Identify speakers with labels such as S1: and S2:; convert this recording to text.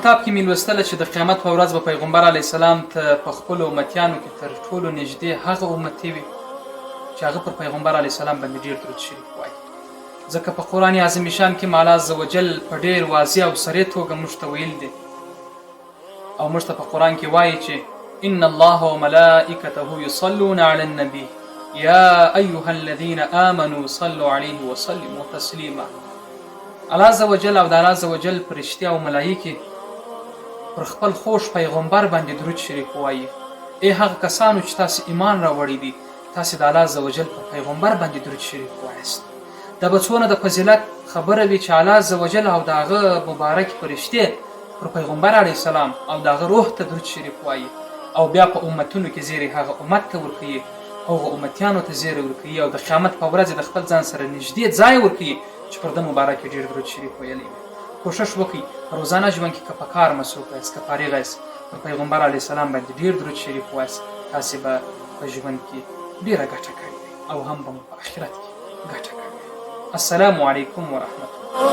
S1: کتاب کې مې لوستله چې د قیامت په ورځ به پیغمبر علیه السلام ته په خپلو امتیانو کې تر ټولو نږدې هغه امتي وي چې هغه پر پیغمبر علیه السلام باندې ډېر درود شریف وایي، ځکه په قرآن عظیم شان کې الله عز وجل په ډېر واضح او صریح توګه موږ ته ویل دي او موږ ته په قرآن کې وایي چې ان الله وملائکته یصلون علی النبی یا ایها الذین آمنوا صلوا علیه وسلموا تسلیما. الله عز وجل او د الله عز وجل فرشتې او ملایکې پر خپل خوږ پیغمبر باندې درود شریف وایي. ای هغه کسانو چې تاسې ایمان راوړی دي، تاسې د الله عز وجل پر پیغمبر باندې درود شریف وایاست. دا به څونه د فضیلت خبره وي چې الله عز وجل او د هغه مبارک فرشتې پر پیغمبر علیه السلام او د هغه روح ته درود شریف وایي او بیا په امتونو کې زیری هغه امت ته ورکوي، هغه امتیانو ته زیری ورکوي او د قیامت په ورځ د خپل ځان سره نږدې ځای ورکوي چې پر ده مبارک ډېر درود شریف ویلی وي. کوشش وکړئ په روزانه ژوند کې که په کار مصروف یاست، که فارغ یاست، پر پیغمبر علیه السلام باندې ډېر درود شریف وایاست. تاسې به په ژوند کې ډېره ګټه کړې او هم به مو په آخرت کې ګټه کړې. السلام علیکم ورحمة الله.